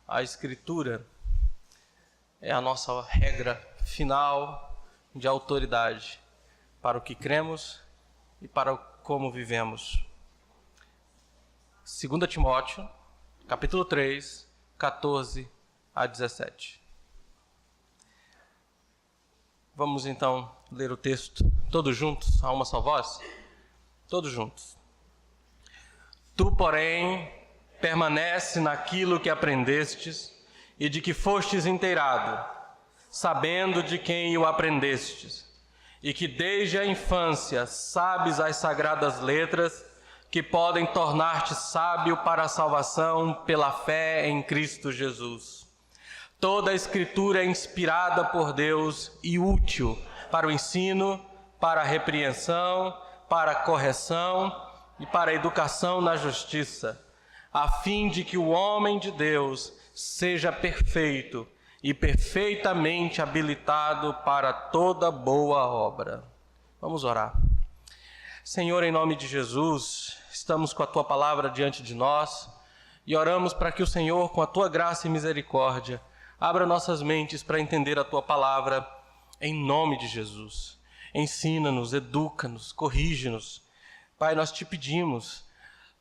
A Escritura é a nossa regra final de autoridade para o que cremos e para como vivemos. 2 Timóteo, capítulo 3, 14 a 17. Vamos então ler o texto todos juntos, a uma só voz? Todos juntos. Tu, porém, permanece naquilo que aprendestes e de que fostes inteirado, sabendo de quem o aprendestes, e que desde a infância sabes as sagradas letras que podem tornar-te sábio para a salvação pela fé em Cristo Jesus. Toda a Escritura é inspirada por Deus e útil para o ensino, para a repreensão, para a correção e para a educação na justiça, a fim de que o homem de Deus seja perfeito e perfeitamente habilitado para toda boa obra. Vamos orar. Senhor, em nome de Jesus, estamos com a Tua palavra diante de nós e oramos para que o Senhor, com a Tua graça e misericórdia, abra nossas mentes para entender a Tua palavra em nome de Jesus. Ensina-nos, educa-nos, corrige-nos. Pai, nós te pedimos,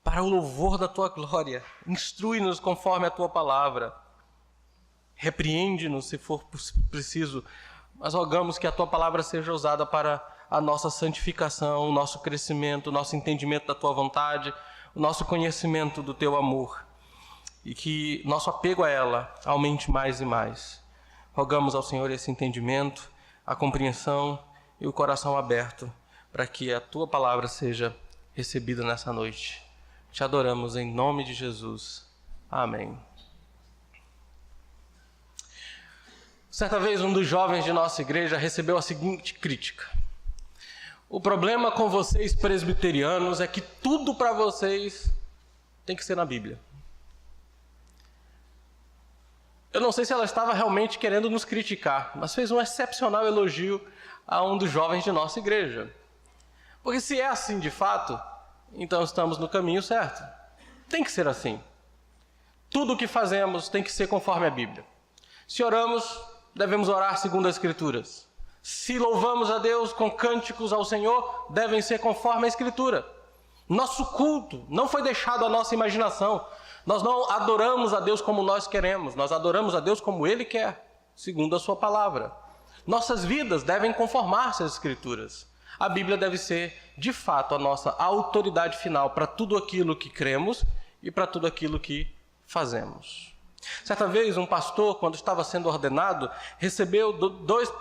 para o louvor da Tua glória, instrui-nos conforme a Tua palavra. Repreende-nos se for preciso, mas rogamos que a Tua palavra seja usada para a nossa santificação, o nosso crescimento, o nosso entendimento da Tua vontade, o nosso conhecimento do Teu amor, e que nosso apego a ela aumente mais e mais. Rogamos ao Senhor esse entendimento, a compreensão e o coração aberto, para que a Tua palavra seja recebida nessa noite. Te adoramos em nome de Jesus. Amém. Certa vez um dos jovens de nossa igreja recebeu a seguinte crítica: o problema com vocês presbiterianos é que tudo para vocês tem que ser na Bíblia. Eu não sei se ela estava realmente querendo nos criticar, mas fez um excepcional elogio a um dos jovens de nossa igreja. Porque se é assim de fato, então estamos no caminho certo. Tem que ser assim. Tudo o que fazemos tem que ser conforme a Bíblia. Se oramos, devemos orar segundo as Escrituras. Se louvamos a Deus com cânticos ao Senhor, devem ser conforme a Escritura. Nosso culto não foi deixado à nossa imaginação. Nós não adoramos a Deus como nós queremos, nós adoramos a Deus como Ele quer, segundo a Sua palavra. Nossas vidas devem conformar-se às Escrituras. A Bíblia deve ser, de fato, a nossa autoridade final para tudo aquilo que cremos e para tudo aquilo que fazemos. Certa vez, um pastor, quando estava sendo ordenado, recebeu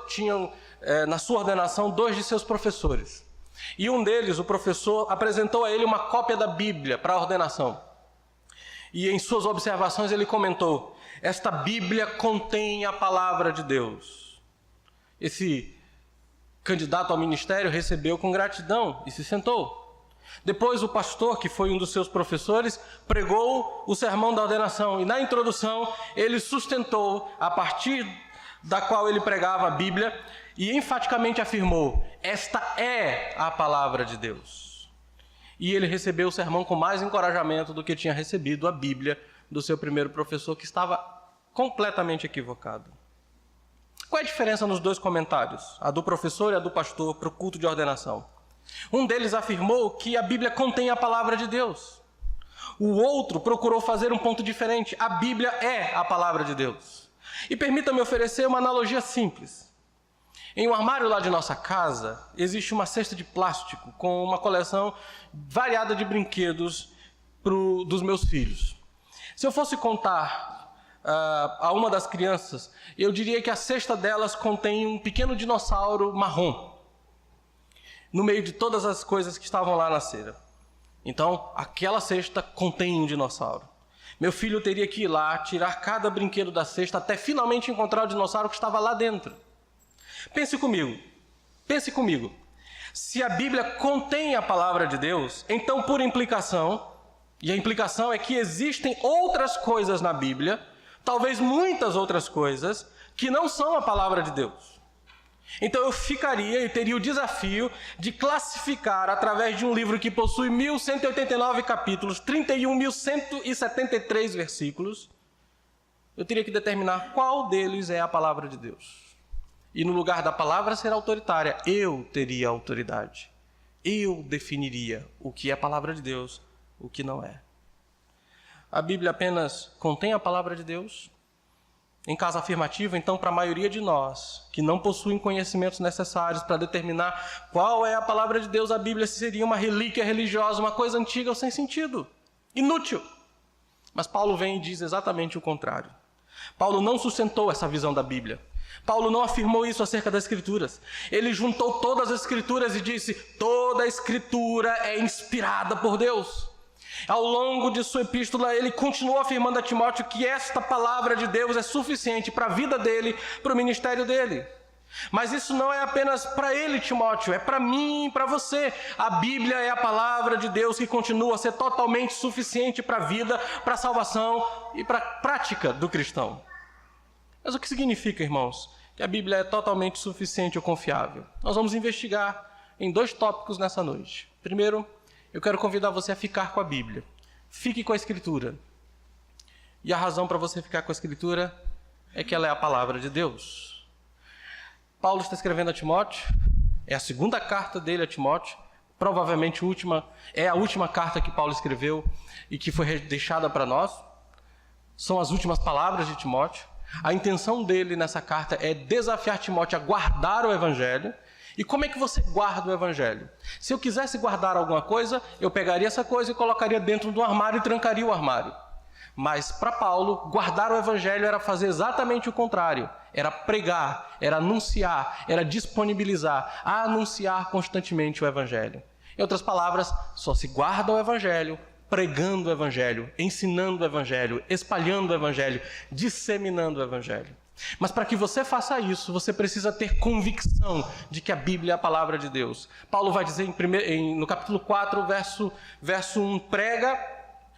tinham na sua ordenação 2 de seus professores. E um deles, o professor, apresentou a ele uma cópia da Bíblia para a ordenação. E em suas observações ele comentou: esta Bíblia contém a palavra de Deus. Esse candidato ao ministério recebeu com gratidão e se sentou. Depois o pastor, que foi um dos seus professores, pregou o sermão da ordenação. E na introdução ele sustentou, a partir da qual ele pregava a Bíblia, e enfaticamente afirmou: esta é a palavra de Deus. E ele recebeu o sermão com mais encorajamento do que tinha recebido a Bíblia do seu primeiro professor, que estava completamente equivocado. Qual é a diferença nos dois comentários, a do professor e a do pastor, para o culto de ordenação? Um deles afirmou que a Bíblia contém a palavra de Deus. O outro procurou fazer um ponto diferente: a Bíblia é a palavra de Deus. E permita-me oferecer uma analogia simples. Em um armário lá de nossa casa, existe uma cesta de plástico com uma coleção variada de brinquedos dos meus filhos. Se eu fosse contar a uma das crianças, eu diria que a cesta delas contém um pequeno dinossauro marrom, no meio de todas as coisas que estavam lá na cesta. Então, aquela cesta contém um dinossauro. Meu filho teria que ir lá, tirar cada brinquedo da cesta, até finalmente encontrar o dinossauro que estava lá dentro. Pense comigo. Se a Bíblia contém a palavra de Deus, então por implicação, e a implicação é que existem outras coisas na Bíblia, talvez muitas outras coisas, que não são a palavra de Deus. Então eu teria o desafio de classificar, através de um livro que possui 1.189 capítulos, 31.173 versículos, eu teria que determinar qual deles é a palavra de Deus. E no lugar da palavra ser autoritária, eu teria autoridade. Eu definiria o que é a palavra de Deus, o que não é. A Bíblia apenas contém a palavra de Deus? Em caso afirmativo, então, para a maioria de nós, que não possuem conhecimentos necessários para determinar qual é a palavra de Deus, a Bíblia seria uma relíquia religiosa, uma coisa antiga ou sem sentido, inútil. Mas Paulo vem e diz exatamente o contrário. Paulo não sustentou essa visão da Bíblia. Paulo não afirmou isso acerca das Escrituras. Ele juntou todas as Escrituras e disse: toda a Escritura é inspirada por Deus. Ao longo de sua epístola, ele continuou afirmando a Timóteo que esta palavra de Deus é suficiente para a vida dele, para o ministério dele. Mas isso não é apenas para ele, Timóteo, é para mim e para você. A Bíblia é a palavra de Deus que continua a ser totalmente suficiente para a vida, para a salvação e para a prática do cristão. Mas o que significa, irmãos, que a Bíblia é totalmente suficiente ou confiável? Nós vamos investigar em 2 tópicos nessa noite. Primeiro, eu quero convidar você a ficar com a Bíblia. Fique com a Escritura. E a razão para você ficar com a Escritura é que ela é a palavra de Deus. Paulo está escrevendo a Timóteo, é a segunda carta dele a Timóteo, provavelmente é a última carta que Paulo escreveu e que foi deixada para nós. São as últimas palavras de Timóteo. A intenção dele nessa carta é desafiar Timóteo a guardar o Evangelho. E como é que você guarda o Evangelho? Se eu quisesse guardar alguma coisa, eu pegaria essa coisa e colocaria dentro de um armário e trancaria o armário. Mas para Paulo, guardar o Evangelho era fazer exatamente o contrário. Era pregar, era anunciar, era disponibilizar, anunciar constantemente o Evangelho. Em outras palavras, só se guarda o Evangelho pregando o Evangelho, ensinando o Evangelho, espalhando o Evangelho, disseminando o Evangelho. Mas para que você faça isso, você precisa ter convicção de que a Bíblia é a palavra de Deus. Paulo vai dizer no capítulo 4, verso 1,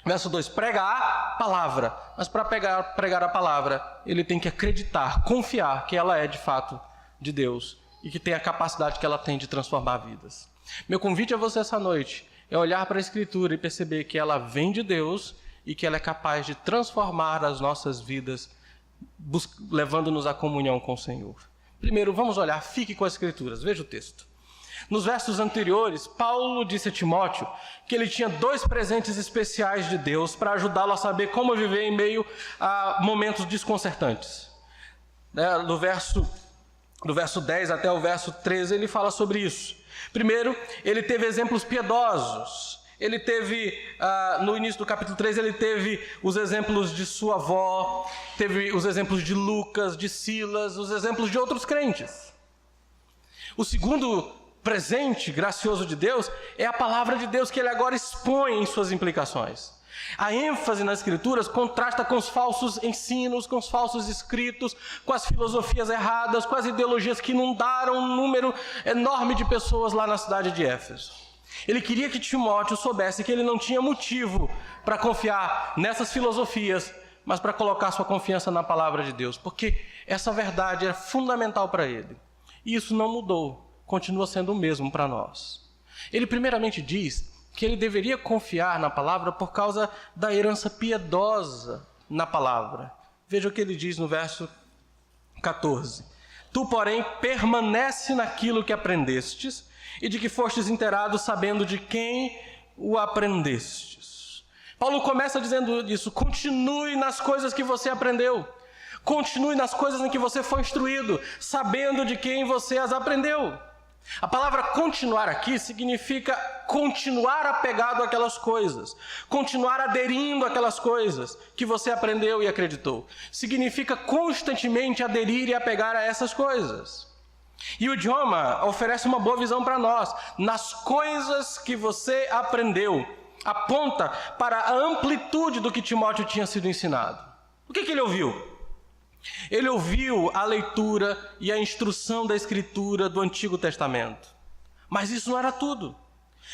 verso 2, prega a palavra. Mas para pregar a palavra, ele tem que acreditar, confiar que ela é de fato de Deus e que tem a capacidade que ela tem de transformar vidas. Meu convite a você essa noite é olhar para a Escritura e perceber que ela vem de Deus e que ela é capaz de transformar as nossas vidas, levando-nos à comunhão com o Senhor. Primeiro, vamos olhar, fique com as Escrituras, veja o texto. Nos versos anteriores, Paulo disse a Timóteo que ele tinha 2 presentes especiais de Deus para ajudá-lo a saber como viver em meio a momentos desconcertantes. Do verso 10 até o verso 13, ele fala sobre isso. Primeiro, ele teve exemplos piedosos. Ele teve, no início do capítulo 3, ele teve os exemplos de sua avó, teve os exemplos de Lucas, de Silas, os exemplos de outros crentes. O segundo presente gracioso de Deus é a palavra de Deus que ele agora expõe em suas implicações. A ênfase nas Escrituras contrasta com os falsos ensinos, com os falsos escritos, com as filosofias erradas, com as ideologias que inundaram um número enorme de pessoas lá na cidade de Éfeso. Ele queria que Timóteo soubesse que ele não tinha motivo para confiar nessas filosofias, mas para colocar sua confiança na palavra de Deus, porque essa verdade era fundamental para ele. E isso não mudou, continua sendo o mesmo para nós. Ele primeiramente diz que ele deveria confiar na palavra por causa da herança piedosa na palavra. Veja o que ele diz no verso 14. Tu, porém, permanece naquilo que aprendestes e de que fostes inteirados, sabendo de quem o aprendestes. Paulo começa dizendo isso: continue nas coisas que você aprendeu. Continue nas coisas em que você foi instruído, sabendo de quem você as aprendeu. A palavra continuar aqui significa continuar apegado àquelas coisas, continuar aderindo àquelas coisas que você aprendeu e acreditou. Significa constantemente aderir e apegar a essas coisas. E o idioma oferece uma boa visão para nós. Nas coisas que você aprendeu, aponta para a amplitude do que Timóteo tinha sido ensinado. O que ele ouviu? Ele ouviu a leitura e a instrução da Escritura do Antigo Testamento. Mas isso não era tudo.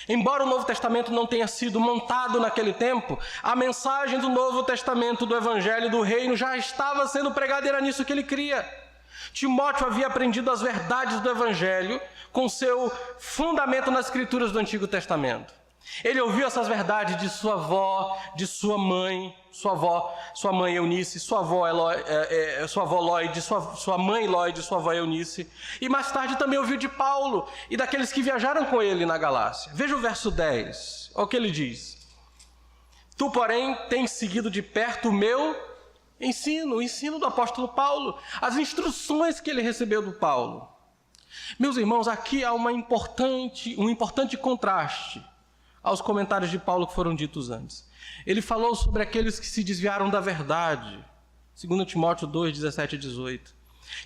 Embora o Novo Testamento não tenha sido montado naquele tempo, a mensagem do Novo Testamento, do Evangelho do Reino, já estava sendo pregada e era nisso que ele cria. Timóteo havia aprendido as verdades do Evangelho com seu fundamento nas Escrituras do Antigo Testamento. Ele ouviu essas verdades de sua avó, de sua mãe, sua mãe Eunice, sua avó Lloyd, sua mãe Lloyd, sua avó Eunice. E mais tarde também ouviu de Paulo e daqueles que viajaram com ele na Galácia. Veja o verso 10, olha o que ele diz. Tu, porém, tens seguido de perto o meu ensino, o ensino do apóstolo Paulo, as instruções que ele recebeu do Paulo. Meus irmãos, aqui há um importante contraste aos comentários de Paulo que foram ditos antes. Ele falou sobre aqueles que se desviaram da verdade, 2 Timóteo 2, 17 e 18,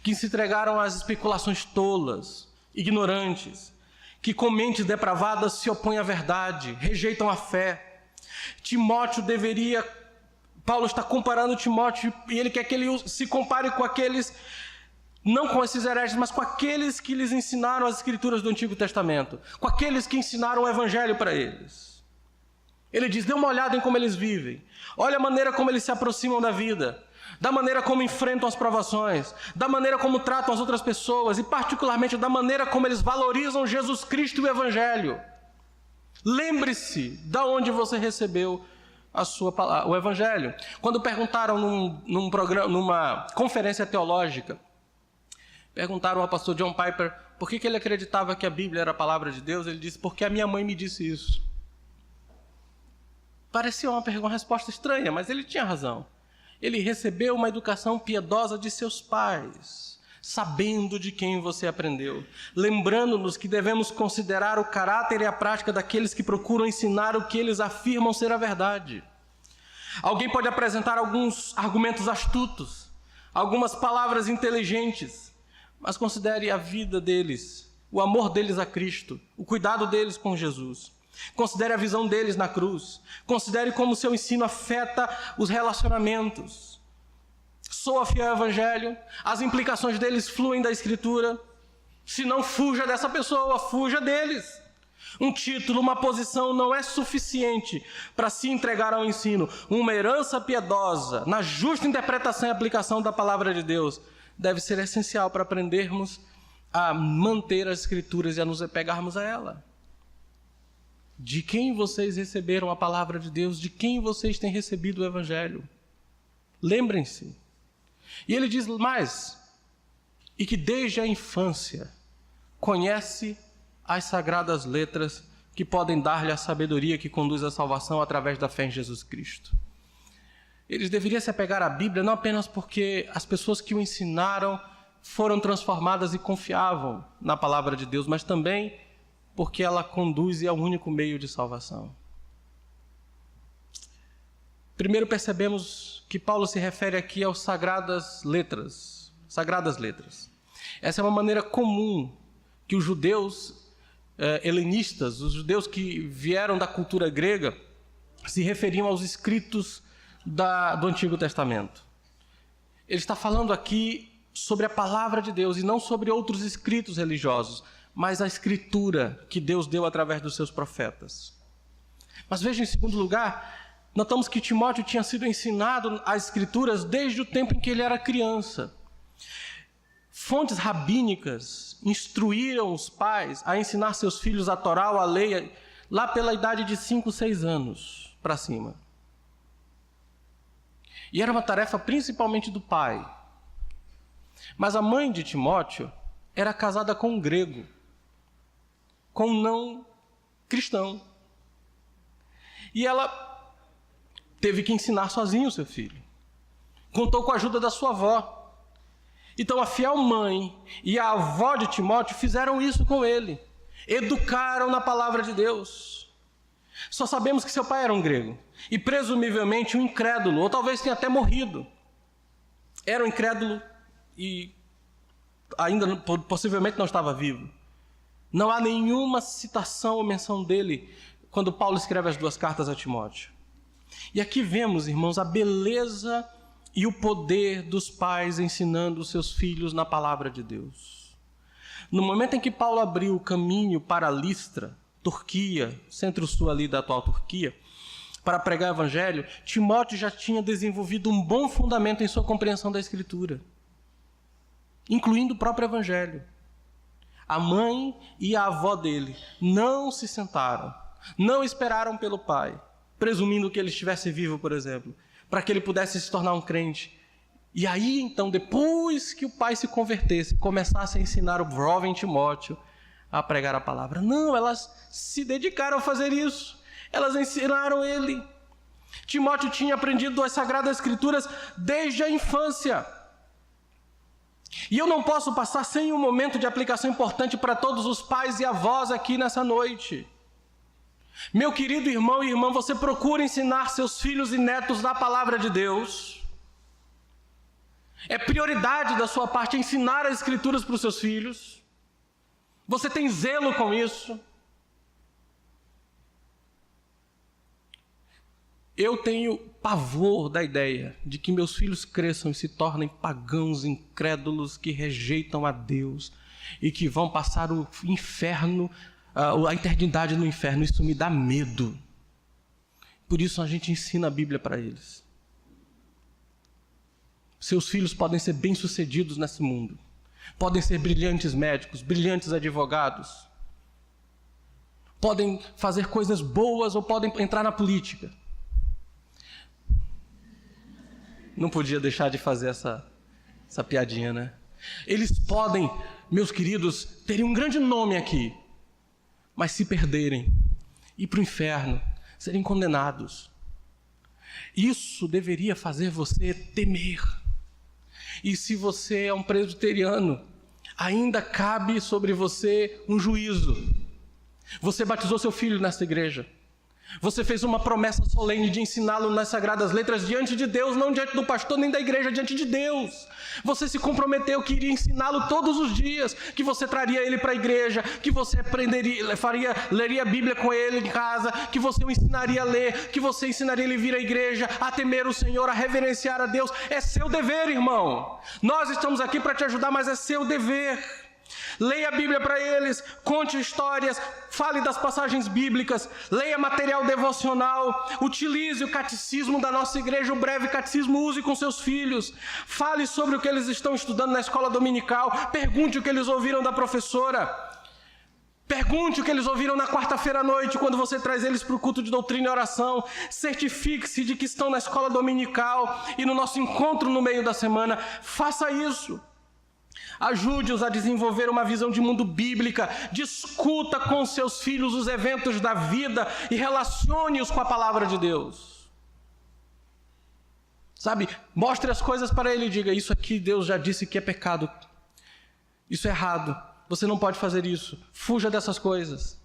que se entregaram às especulações tolas, ignorantes, que com mentes depravadas se opõem à verdade, rejeitam a fé. Paulo está comparando Timóteo e ele quer que ele se compare com aqueles, não com esses hereges, mas com aqueles que lhes ensinaram as escrituras do Antigo Testamento, com aqueles que ensinaram o Evangelho para eles. Ele diz, dê uma olhada em como eles vivem, olha a maneira como eles se aproximam da vida, da maneira como enfrentam as provações, da maneira como tratam as outras pessoas e particularmente da maneira como eles valorizam Jesus Cristo e o Evangelho. Lembre-se de onde você recebeu o Evangelho. Quando perguntaram numa conferência teológica, perguntaram ao pastor John Piper por que ele acreditava que a Bíblia era a palavra de Deus. Ele disse, porque a minha mãe me disse isso. Parecia uma resposta estranha, mas ele tinha razão. Ele recebeu uma educação piedosa de seus pais, sabendo de quem você aprendeu, lembrando-nos que devemos considerar o caráter e a prática daqueles que procuram ensinar o que eles afirmam ser a verdade. Alguém pode apresentar alguns argumentos astutos, algumas palavras inteligentes, mas considere a vida deles, o amor deles a Cristo, o cuidado deles com Jesus. Considere a visão deles na cruz. Considere como seu ensino afeta os relacionamentos. Soa fiel ao Evangelho, as implicações deles fluem da Escritura. Se não fuja dessa pessoa, fuja deles. Um título, uma posição não é suficiente para se entregar ao ensino. Uma herança piedosa, na justa interpretação e aplicação da palavra de Deus, deve ser essencial para aprendermos a manter as Escrituras e a nos apegarmos a ela. De quem vocês receberam a palavra de Deus? De quem vocês têm recebido o Evangelho? Lembrem-se. E ele diz mais, e que desde a infância conhece as sagradas letras que podem dar-lhe a sabedoria que conduz à salvação através da fé em Jesus Cristo. Eles deveriam se apegar à Bíblia não apenas porque as pessoas que o ensinaram foram transformadas e confiavam na palavra de Deus, mas também porque ela conduz e é o único meio de salvação. Primeiro percebemos que Paulo se refere aqui aos sagradas letras. Essa é uma maneira comum que os judeus helenistas, os judeus que vieram da cultura grega, se referiam aos escritos do Antigo Testamento. Ele está falando aqui sobre a palavra de Deus e não sobre outros escritos religiosos, mas a escritura que Deus deu através dos seus profetas. Mas veja, em segundo lugar, notamos que Timóteo tinha sido ensinado as escrituras desde o tempo em que ele era criança. Fontes rabínicas instruíram os pais a ensinar seus filhos a Torá ou a lei lá pela idade de 5, 6 anos para cima. E era uma tarefa principalmente do pai. Mas a mãe de Timóteo era casada com um grego, com um não cristão. E ela teve que ensinar sozinha o seu filho. Contou com a ajuda da sua avó. Então a fiel mãe e a avó de Timóteo fizeram isso com ele. Educaram na palavra de Deus. Só sabemos que seu pai era um grego. E presumivelmente um incrédulo, ou talvez tenha até morrido. Era um incrédulo e ainda possivelmente não estava vivo. Não há nenhuma citação ou menção dele quando Paulo escreve as 2 cartas a Timóteo. E aqui vemos, irmãos, a beleza e o poder dos pais ensinando os seus filhos na palavra de Deus. No momento em que Paulo abriu o caminho para Listra, Turquia, centro-sul ali da atual Turquia, para pregar o Evangelho, Timóteo já tinha desenvolvido um bom fundamento em sua compreensão da Escritura, incluindo o próprio Evangelho. A mãe e a avó dele não se sentaram, Não esperaram pelo pai, presumindo que ele estivesse vivo, por exemplo, para que ele pudesse se tornar um crente. E aí, então, depois que o pai se convertesse, começasse a ensinar o jovem Timóteo a pregar a palavra. Não, elas se dedicaram a fazer isso. Elas ensinaram ele. Timóteo tinha aprendido as Sagradas Escrituras desde a infância. E eu não posso passar sem um momento de aplicação importante para todos os pais e avós aqui nessa noite. Meu querido irmão e irmã, você procura ensinar seus filhos e netos na palavra de Deus. É prioridade da sua parte ensinar as Escrituras para os seus filhos. Você tem zelo com isso? Eu tenho pavor da ideia de que meus filhos cresçam e se tornem pagãos incrédulos que rejeitam a Deus e que vão passar o inferno, a eternidade no inferno. Isso me dá medo. Por isso a gente ensina a Bíblia para eles. Seus filhos podem ser bem-sucedidos nesse mundo. Podem ser brilhantes médicos, brilhantes advogados. Podem fazer coisas boas ou podem entrar na política. Não podia deixar de fazer essa piadinha, né? Eles podem, meus queridos, terem um grande nome aqui, mas se perderem, ir para o inferno, serem condenados. Isso deveria fazer você temer. E se você é um presbiteriano, ainda cabe sobre você um juízo. Você batizou seu filho nesta igreja. Você fez uma promessa solene de ensiná-lo nas Sagradas Letras diante de Deus, não diante do pastor nem da igreja, diante de Deus. Você se comprometeu que iria ensiná-lo todos os dias, que você traria ele para a igreja, que você leria a Bíblia com ele em casa, que você o ensinaria a ler, que você ensinaria ele a vir à igreja, a temer o Senhor, a reverenciar a Deus. É seu dever, irmão. Nós estamos aqui para te ajudar, mas é seu dever. Leia a Bíblia para eles, conte histórias, fale das passagens bíblicas, leia material devocional, utilize o catecismo da nossa igreja, o breve catecismo, use com seus filhos, fale sobre o que eles estão estudando na escola dominical, pergunte o que eles ouviram da professora, pergunte o que eles ouviram na quarta-feira à noite, quando você traz eles para o culto de doutrina e oração, certifique-se de que estão na escola dominical e no nosso encontro no meio da semana, faça isso. Ajude-os a desenvolver uma visão de mundo bíblica, discuta com seus filhos os eventos da vida e relacione-os com a palavra de Deus. Sabe, mostre as coisas para ele e diga, isso aqui Deus já disse que é pecado, isso é errado, você não pode fazer isso, fuja dessas coisas.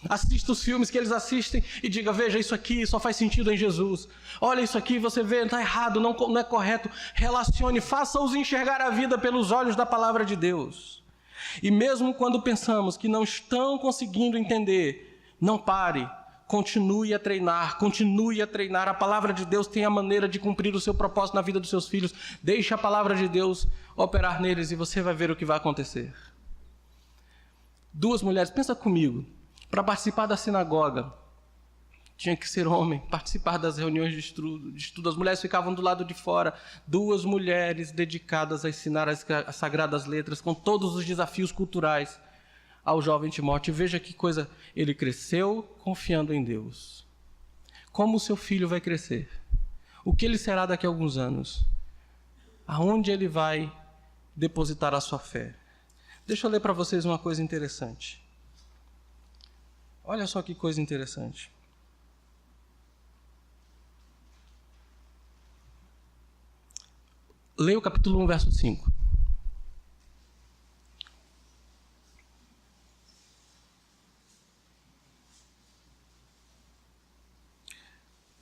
Assista os filmes que eles assistem e diga, veja, isso aqui só faz sentido em Jesus. Olha isso aqui, você vê, está errado, não é correto. Relacione, faça-os enxergar a vida pelos olhos da palavra de Deus. E mesmo quando pensamos que não estão conseguindo entender, não pare, continue a treinar. A palavra de Deus tem a maneira de cumprir o seu propósito na vida dos seus filhos. Deixe a palavra de Deus operar neles e você vai ver o que vai acontecer. 2 mulheres, pensa comigo. Para participar da sinagoga, tinha que ser homem, participar das reuniões de estudo. As mulheres ficavam do lado de fora. 2 mulheres dedicadas a ensinar as Sagradas Letras, com todos os desafios culturais ao jovem Timóteo. Veja que coisa, ele cresceu confiando em Deus. Como o seu filho vai crescer? O que ele será daqui a alguns anos? Aonde ele vai depositar a sua fé? Deixa eu ler para vocês uma coisa interessante. Olha só que coisa interessante. Leia o capítulo 1, verso 5.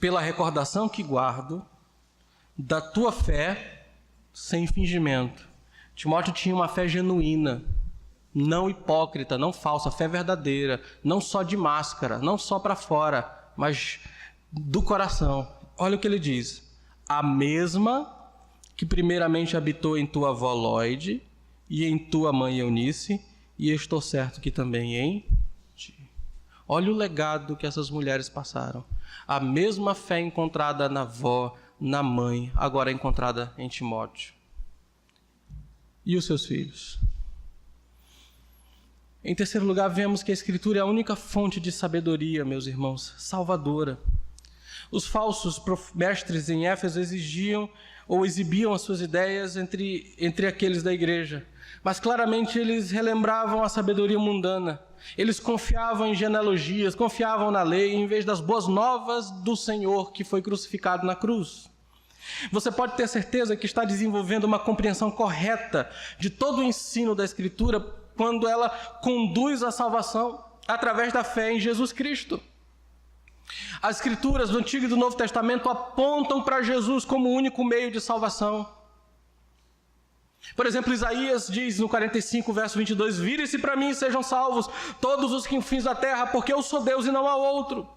Pela recordação que guardo da tua fé sem fingimento. Timóteo tinha uma fé genuína. Não hipócrita, não falsa, fé verdadeira, não só de máscara, não só para fora, mas do coração. Olha o que ele diz. A mesma que primeiramente habitou em tua avó Lóide e em tua mãe Eunice, e estou certo que também em ti. Olha o legado que essas mulheres passaram. A mesma fé encontrada na avó, na mãe, agora encontrada em Timóteo. E os seus filhos? Em terceiro lugar, vemos que a Escritura é a única fonte de sabedoria, meus irmãos, salvadora. Os falsos mestres em Éfeso exigiam ou exibiam as suas ideias entre aqueles da igreja, mas claramente eles relembravam a sabedoria mundana. Eles confiavam em genealogias, confiavam na lei, em vez das boas novas do Senhor que foi crucificado na cruz. Você pode ter certeza que está desenvolvendo uma compreensão correta de todo o ensino da Escritura quando ela conduz à salvação através da fé em Jesus Cristo. As Escrituras do Antigo e do Novo Testamento apontam para Jesus como o único meio de salvação. Por exemplo, Isaías diz no 45, verso 22, virem-se para mim e sejam salvos todos os confins da terra, porque eu sou Deus e não há outro.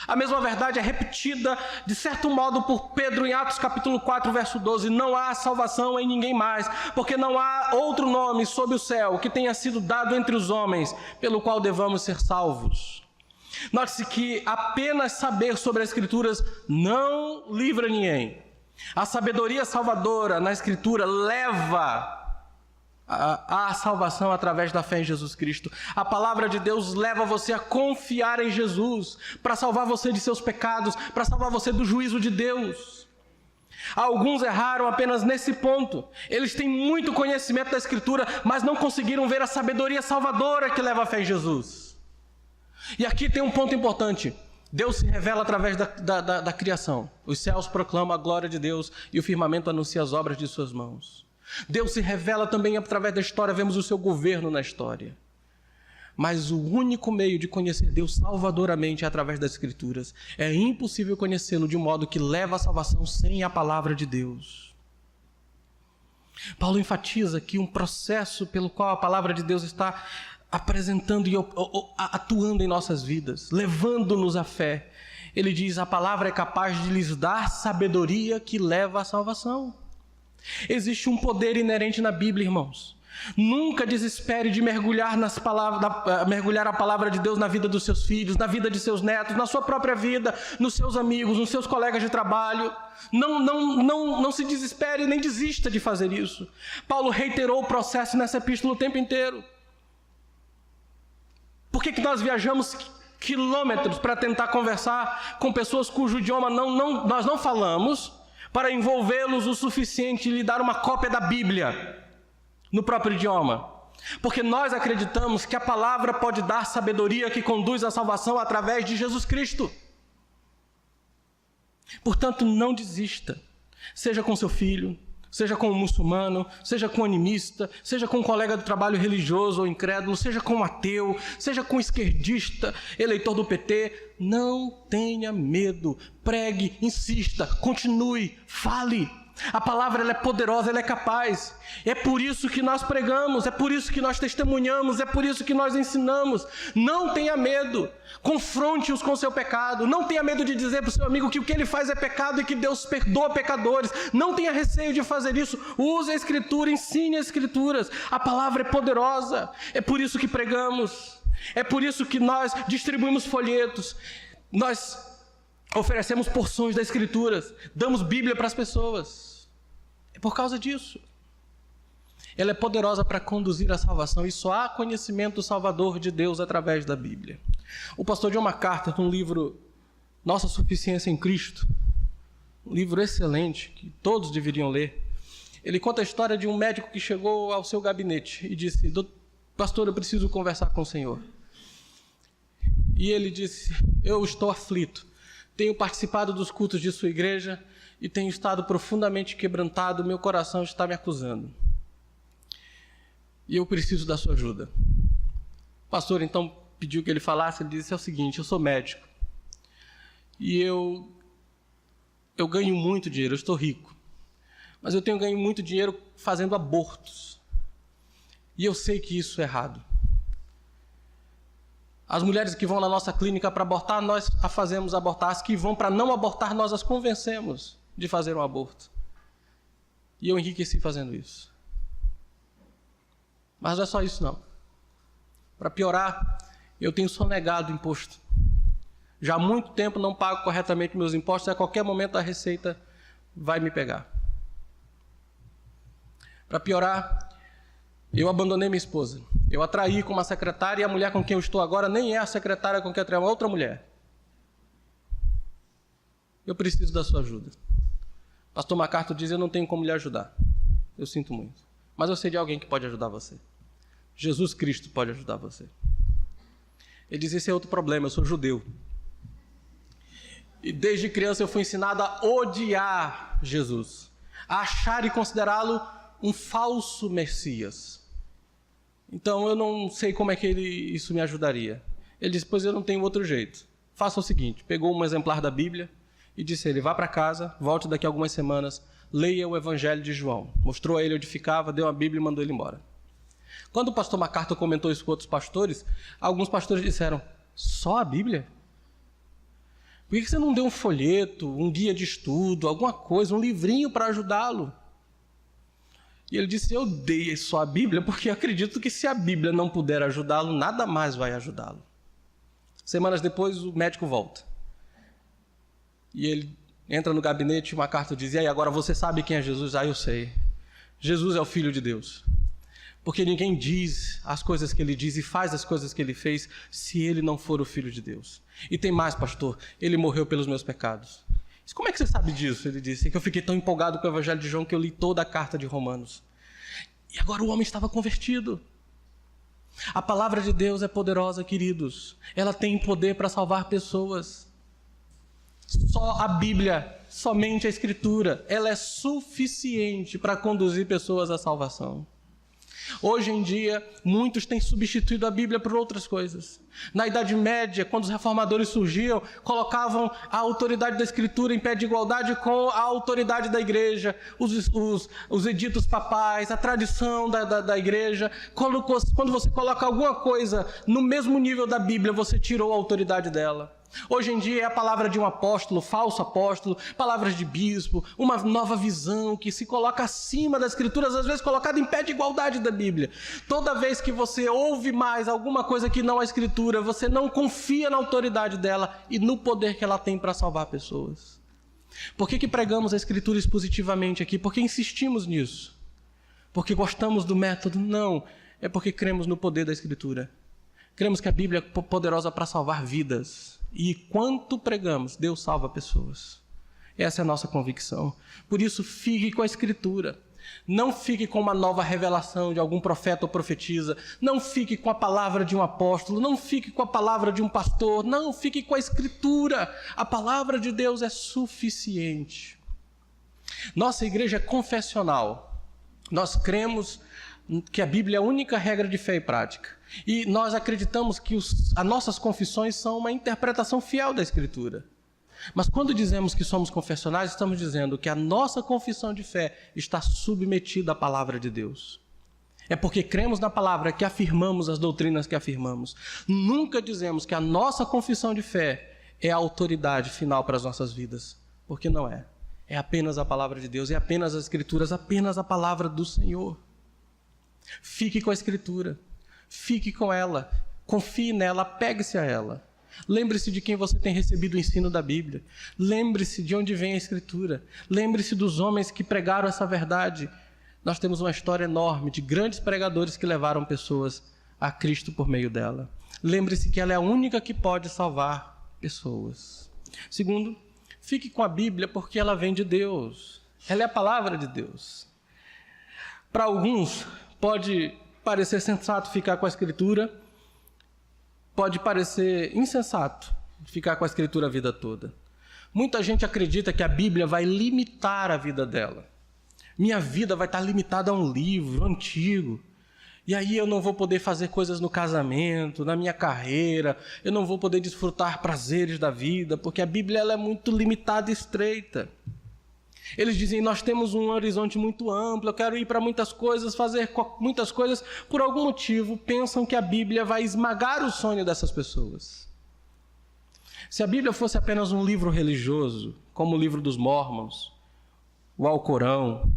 A mesma verdade é repetida, de certo modo, por Pedro em Atos capítulo 4, verso 12. Não há salvação em ninguém mais, porque não há outro nome sob o céu que tenha sido dado entre os homens, pelo qual devamos ser salvos. Note-se que apenas saber sobre as Escrituras não livra ninguém. A sabedoria salvadora na Escritura leva a salvação através da fé em Jesus Cristo. A palavra de Deus leva você a confiar em Jesus para salvar você de seus pecados, para salvar você do juízo de Deus. Alguns erraram apenas nesse ponto. Eles têm muito conhecimento da Escritura, mas não conseguiram ver a sabedoria salvadora que leva à fé em Jesus. E aqui tem um ponto importante. Deus se revela através da criação. Os céus proclamam a glória de Deus e o firmamento anuncia as obras de suas mãos. Deus se revela também através da história, vemos o seu governo na história. Mas o único meio de conhecer Deus salvadoramente é através das Escrituras. É impossível conhecê-lo de um modo que leva à salvação sem a palavra de Deus. Paulo enfatiza que um processo pelo qual a palavra de Deus está apresentando e atuando em nossas vidas, levando-nos à fé. Ele diz, a palavra é capaz de lhes dar sabedoria que leva à salvação. Existe um poder inerente na Bíblia, irmãos. Nunca desespere de mergulhar mergulhar a palavra de Deus na vida dos seus filhos, na vida de seus netos, na sua própria vida, nos seus amigos, nos seus colegas de trabalho. Não se desespere nem desista de fazer isso. Paulo reiterou o processo nessa epístola o tempo inteiro. Por que nós viajamos quilômetros para tentar conversar com pessoas cujo idioma nós não falamos, para envolvê-los o suficiente e lhe dar uma cópia da Bíblia no próprio idioma? Porque nós acreditamos que a palavra pode dar sabedoria que conduz à salvação através de Jesus Cristo. Portanto, não desista, seja com seu filho, seja com um muçulmano, seja com um animista, seja com um colega do trabalho religioso ou incrédulo, seja com um ateu, seja com um esquerdista, eleitor do PT, não tenha medo, pregue, insista, continue, fale. A palavra ela é poderosa, ela é capaz. É por isso que nós pregamos, é por isso que nós testemunhamos, é por isso que nós ensinamos. Não tenha medo, confronte-os com o seu pecado. Não tenha medo de dizer para o seu amigo que o que ele faz é pecado e que Deus perdoa pecadores. Não tenha receio de fazer isso. Use a Escritura, ensine as Escrituras. A palavra é poderosa, é por isso que pregamos. É por isso que nós distribuímos folhetos. Nós oferecemos porções das Escrituras, damos Bíblia para as pessoas. É por causa disso. Ela é poderosa para conduzir à salvação e só há conhecimento salvador de Deus através da Bíblia. O pastor John MacArthur, no livro Nossa Suficiência em Cristo, um livro excelente que todos deveriam ler, ele conta a história de um médico que chegou ao seu gabinete e disse, pastor, eu preciso conversar com o senhor. E ele disse, eu estou aflito. Tenho participado dos cultos de sua igreja e tenho estado profundamente quebrantado, meu coração está me acusando. E eu preciso da sua ajuda. O pastor então pediu que ele falasse, ele disse, é o seguinte, eu sou médico. E eu ganho muito dinheiro, eu estou rico. Mas eu tenho ganho muito dinheiro fazendo abortos. E eu sei que isso é errado. As mulheres que vão na nossa clínica para abortar, nós a fazemos abortar. As que vão para não abortar, nós as convencemos de fazer um aborto. E eu enriqueci fazendo isso. Mas não é só isso, não. Para piorar, eu tenho sonegado imposto. Já há muito tempo não pago corretamente meus impostos e a qualquer momento a Receita vai me pegar. Para piorar, eu abandonei minha esposa. Eu a traí com uma secretária e a mulher com quem eu estou agora nem é a secretária com quem eu traí, é uma outra mulher. Eu preciso da sua ajuda. Pastor MacArthur diz, eu não tenho como lhe ajudar. Eu sinto muito. Mas eu sei de alguém que pode ajudar você. Jesus Cristo pode ajudar você. Ele diz, esse é outro problema, eu sou judeu. E desde criança eu fui ensinado a odiar Jesus. A achar e considerá-lo um falso Messias. Então eu não sei como é que isso me ajudaria. Ele disse, pois eu não tenho outro jeito. Faça o seguinte, pegou um exemplar da Bíblia e disse a ele, vá para casa, volte daqui a algumas semanas, leia o Evangelho de João. Mostrou a ele onde ficava, deu a Bíblia e mandou ele embora. Quando o pastor MacArthur comentou isso com outros pastores, alguns pastores disseram, só a Bíblia? Por que você não deu um folheto, um guia de estudo, alguma coisa, um livrinho para ajudá-lo? E ele disse, eu dei só a Bíblia porque acredito que se a Bíblia não puder ajudá-lo, nada mais vai ajudá-lo. Semanas depois, o médico volta. E ele entra no gabinete e o MacArthur diz, e aí, agora você sabe quem é Jesus? Ah, eu sei. Jesus é o Filho de Deus. Porque ninguém diz as coisas que ele diz e faz as coisas que ele fez se ele não for o Filho de Deus. E tem mais, pastor, ele morreu pelos meus pecados. Como é que você sabe disso? Ele disse, que eu fiquei tão empolgado com o Evangelho de João que eu li toda a carta de Romanos. E agora o homem estava convertido. A palavra de Deus é poderosa, queridos. Ela tem poder para salvar pessoas. Só a Bíblia, somente a Escritura, ela é suficiente para conduzir pessoas à salvação. Hoje em dia, muitos têm substituído a Bíblia por outras coisas. Na Idade Média, quando os reformadores surgiam, colocavam a autoridade da Escritura em pé de igualdade com a autoridade da Igreja, os editos papais, a tradição da Igreja. Quando você coloca alguma coisa no mesmo nível da Bíblia, você tirou a autoridade dela. Hoje em dia é a palavra de um apóstolo, falso apóstolo, palavras de bispo, uma nova visão que se coloca acima das Escrituras, às vezes colocada em pé de igualdade da Bíblia. Toda vez que você ouve mais alguma coisa que não é Escritura, você não confia na autoridade dela e no poder que ela tem para salvar pessoas. Por que pregamos a Escritura expositivamente aqui? Por que insistimos nisso? Porque gostamos do método? Não, é porque cremos no poder da Escritura. Cremos que a Bíblia é poderosa para salvar vidas. E quanto pregamos, Deus salva pessoas. Essa é a nossa convicção. Por isso, fique com a Escritura. Não fique com uma nova revelação de algum profeta ou profetisa. Não fique com a palavra de um apóstolo. Não fique com a palavra de um pastor. Não, fique com a Escritura. A palavra de Deus é suficiente. Nossa igreja é confessional. Nós cremos que a Bíblia é a única regra de fé e prática. E nós acreditamos que as nossas confissões são uma interpretação fiel da Escritura. Mas quando dizemos que somos confessionais, estamos dizendo que a nossa confissão de fé está submetida à palavra de Deus. É porque cremos na palavra que afirmamos as doutrinas que afirmamos. Nunca dizemos que a nossa confissão de fé é a autoridade final para as nossas vidas. Porque não é. É apenas a palavra de Deus, é apenas as Escrituras, apenas a palavra do Senhor. Fique com a Escritura. Fique com ela, confie nela, apegue-se a ela. Lembre-se de quem você tem recebido o ensino da Bíblia. Lembre-se de onde vem a Escritura. Lembre-se dos homens que pregaram essa verdade. Nós temos uma história enorme de grandes pregadores que levaram pessoas a Cristo por meio dela. Lembre-se que ela é a única que pode salvar pessoas. Segundo, fique com a Bíblia porque ela vem de Deus. Ela é a palavra de Deus. Para alguns, pode parecer sensato ficar com a Escritura, pode parecer insensato ficar com a Escritura a vida toda. Muita gente acredita que a Bíblia vai limitar a vida dela. Minha vida vai estar limitada a um livro antigo. E aí eu não vou poder fazer coisas no casamento, na minha carreira, eu não vou poder desfrutar prazeres da vida, porque a Bíblia ela é muito limitada e estreita. Eles dizem, nós temos um horizonte muito amplo, eu quero ir para muitas coisas, fazer muitas coisas. Por algum motivo, pensam que a Bíblia vai esmagar o sonho dessas pessoas. Se a Bíblia fosse apenas um livro religioso, como o livro dos Mormons, o Alcorão,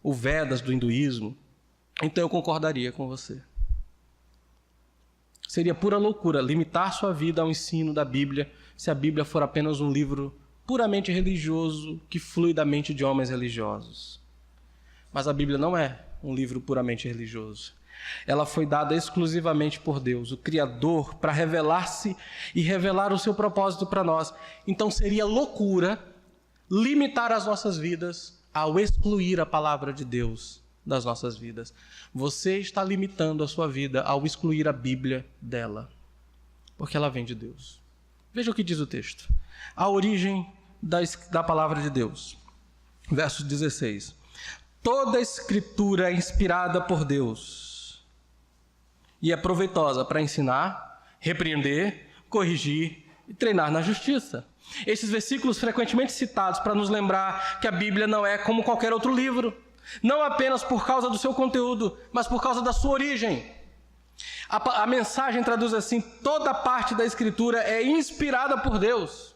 o Vedas do hinduísmo, então eu concordaria com você. Seria pura loucura limitar sua vida ao ensino da Bíblia, se a Bíblia for apenas um livro puramente religioso, que flui da mente de homens religiosos. Mas a Bíblia não é um livro puramente religioso. Ela foi dada exclusivamente por Deus, o Criador, para revelar-se e revelar o seu propósito para nós. Então seria loucura limitar as nossas vidas ao excluir a palavra de Deus das nossas vidas. Você está limitando a sua vida ao excluir a Bíblia dela, porque ela vem de Deus. Veja o que diz o texto. A origem da palavra de Deus. Verso 16. Toda a Escritura é inspirada por Deus e é proveitosa para ensinar, repreender, corrigir e treinar na justiça. Esses versículos frequentemente citados para nos lembrar que a Bíblia não é como qualquer outro livro, não apenas por causa do seu conteúdo, mas por causa da sua origem. A mensagem traduz assim: toda parte da Escritura é inspirada por Deus.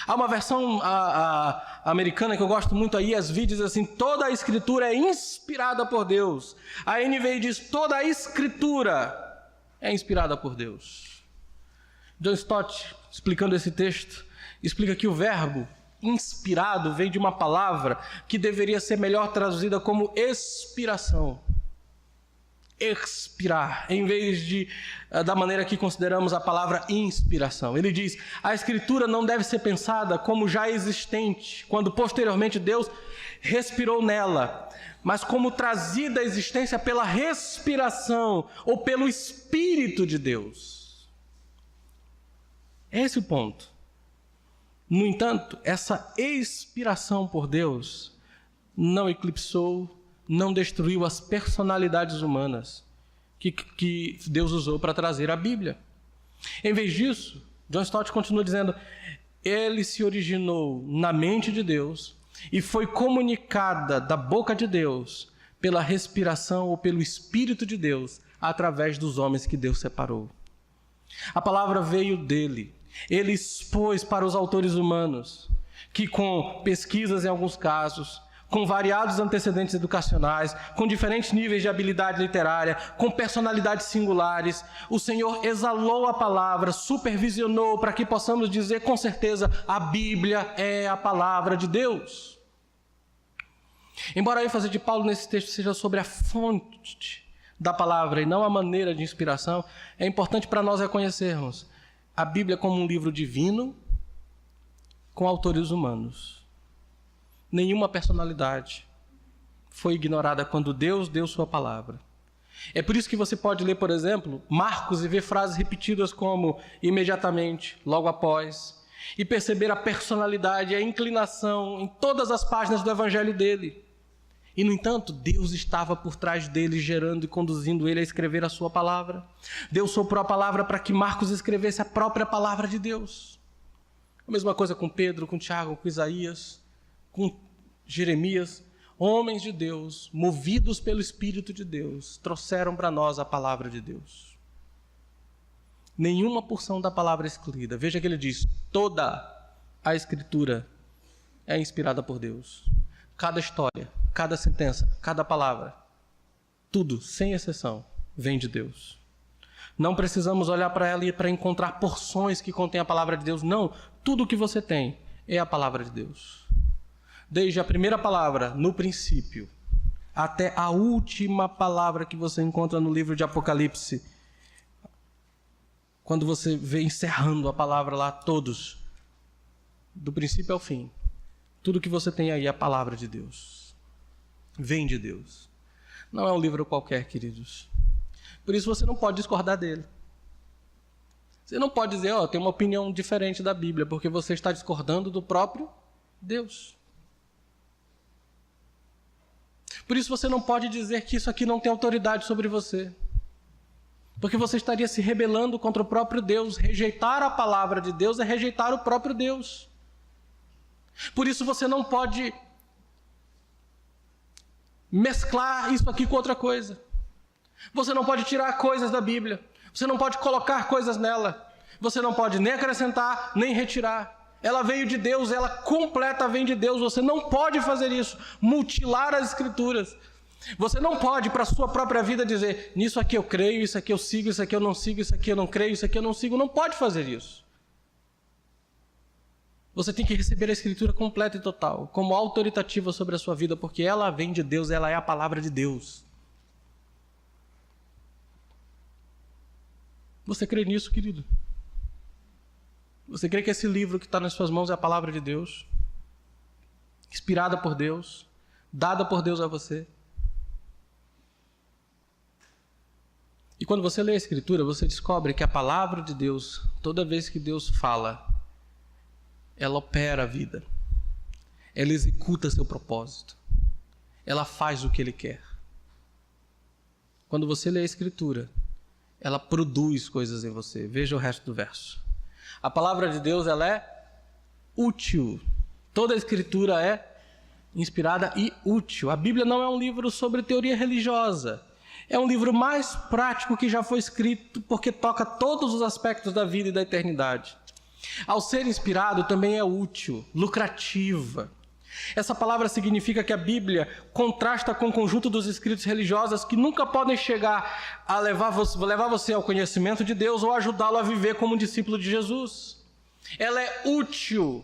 Há uma versão americana que eu gosto muito aí, as diz assim: toda a Escritura é inspirada por Deus. A NVI diz: toda a Escritura é inspirada por Deus. John Stott, explicando esse texto, explica que o verbo inspirado vem de uma palavra que deveria ser melhor traduzida como expiração. Expirar, em vez da maneira que consideramos a palavra inspiração. Ele diz: a Escritura não deve ser pensada como já existente, quando posteriormente Deus respirou nela, mas como trazida à existência pela respiração ou pelo Espírito de Deus. Esse é o ponto. No entanto, essa expiração por Deus não eclipsou, não destruiu as personalidades humanas que Deus usou para trazer a Bíblia. Em vez disso, John Stott continua dizendo: ele se originou na mente de Deus e foi comunicada da boca de Deus pela respiração ou pelo Espírito de Deus através dos homens que Deus separou. A palavra veio dele. Ele expôs para os autores humanos que, com pesquisas em alguns casos, com variados antecedentes educacionais, com diferentes níveis de habilidade literária, com personalidades singulares, o Senhor exalou a palavra, supervisionou para que possamos dizer com certeza: a Bíblia é a palavra de Deus. Embora a ênfase de Paulo nesse texto seja sobre a fonte da palavra e não a maneira de inspiração, é importante para nós reconhecermos a Bíblia como um livro divino com autores humanos. Nenhuma personalidade foi ignorada quando Deus deu sua palavra. É por isso que você pode ler, por exemplo, Marcos e ver frases repetidas como imediatamente, logo após, e perceber a personalidade e a inclinação em todas as páginas do evangelho dele. E, no entanto, Deus estava por trás dele, gerando e conduzindo ele a escrever a sua palavra. Deus soprou a palavra para que Marcos escrevesse a própria palavra de Deus. A mesma coisa com Pedro, com Tiago, com Isaías, com Jeremias. Homens de Deus, movidos pelo Espírito de Deus, trouxeram para nós a palavra de Deus. Nenhuma porção da palavra excluída. Veja que ele diz: toda a Escritura é inspirada por Deus. Cada história, cada sentença, cada palavra, tudo, sem exceção, vem de Deus. Não precisamos olhar para ela e para encontrar porções que contêm a palavra de Deus. Não, tudo o que você tem é a palavra de Deus. Desde a primeira palavra, no princípio, até a última palavra que você encontra no livro de Apocalipse. Quando você vê encerrando a palavra lá, todos, do princípio ao fim, tudo que você tem aí é a palavra de Deus. Vem de Deus. Não é um livro qualquer, queridos. Por isso você não pode discordar dele. Você não pode dizer: tem uma opinião diferente da Bíblia, porque você está discordando do próprio Deus. Por isso você não pode dizer que isso aqui não tem autoridade sobre você. Porque você estaria se rebelando contra o próprio Deus. Rejeitar a palavra de Deus é rejeitar o próprio Deus. Por isso você não pode mesclar isso aqui com outra coisa. Você não pode tirar coisas da Bíblia. Você não pode colocar coisas nela. Você não pode nem acrescentar, nem retirar. Ela veio de Deus, ela completa vem de Deus. Você não pode fazer isso, mutilar as Escrituras. Você não pode, para a sua própria vida, dizer: nisso aqui eu creio, isso aqui eu sigo, isso aqui eu não sigo, isso aqui eu não creio, isso aqui eu não sigo. Não pode fazer isso. Você tem que receber a Escritura completa e total, como autoritativa sobre a sua vida, porque ela vem de Deus, ela é a palavra de Deus. Você crê nisso, querido? Você crê que esse livro que está nas suas mãos é a palavra de Deus? Inspirada por Deus? Dada por Deus a você? E quando você lê a Escritura, você descobre que a palavra de Deus, toda vez que Deus fala, ela opera a vida. Ela executa seu propósito. Ela faz o que Ele quer. Quando você lê a Escritura, ela produz coisas em você. Veja o resto do verso. A palavra de Deus, ela é útil. Toda a Escritura é inspirada e útil. A Bíblia não é um livro sobre teoria religiosa. É um livro mais prático que já foi escrito porque toca todos os aspectos da vida e da eternidade. Ao ser inspirado, também é útil, lucrativa. Essa palavra significa que a Bíblia contrasta com o conjunto dos escritos religiosos que nunca podem chegar a levar você ao conhecimento de Deus ou ajudá-lo a viver como um discípulo de Jesus. Ela é útil.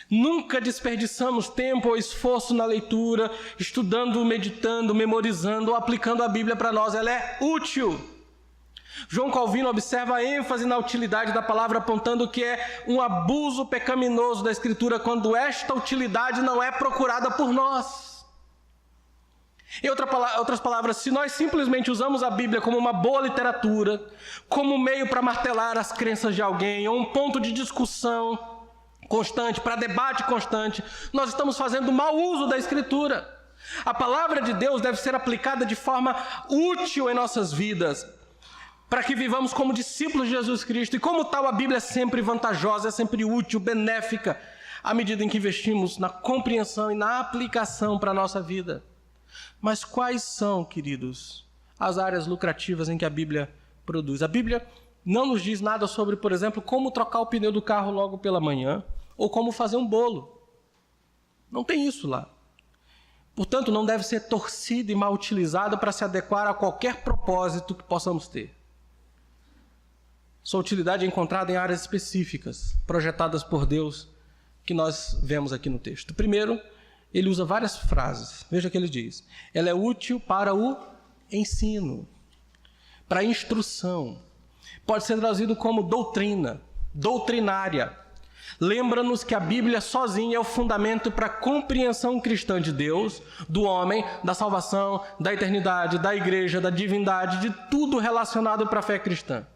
Nunca desperdiçamos tempo ou esforço na leitura, estudando, meditando, memorizando ou aplicando a Bíblia para nós. Ela é útil. João Calvino observa a ênfase na utilidade da palavra, apontando que é um abuso pecaminoso da Escritura quando esta utilidade não é procurada por nós. Em outras palavras, se nós simplesmente usamos a Bíblia como uma boa literatura, como um meio para martelar as crenças de alguém, ou um ponto de discussão constante, para debate constante, nós estamos fazendo mau uso da Escritura. A palavra de Deus deve ser aplicada de forma útil em nossas vidas, para que vivamos como discípulos de Jesus Cristo. E como tal, a Bíblia é sempre vantajosa, é sempre útil, benéfica, à medida em que investimos na compreensão e na aplicação para a nossa vida. Mas quais são, queridos, as áreas lucrativas em que a Bíblia produz? A Bíblia não nos diz nada sobre, por exemplo, como trocar o pneu do carro logo pela manhã, ou como fazer um bolo. Não tem isso lá. Portanto, não deve ser torcida e mal utilizada para se adequar a qualquer propósito que possamos ter. Sua utilidade é encontrada em áreas específicas, projetadas por Deus, que nós vemos aqui no texto. Primeiro, ele usa várias frases. Veja o que ele diz. Ela é útil para o ensino, para a instrução. Pode ser traduzido como doutrina, doutrinária. Lembra-nos que a Bíblia sozinha é o fundamento para a compreensão cristã de Deus, do homem, da salvação, da eternidade, da igreja, da divindade, de tudo relacionado para a fé cristã.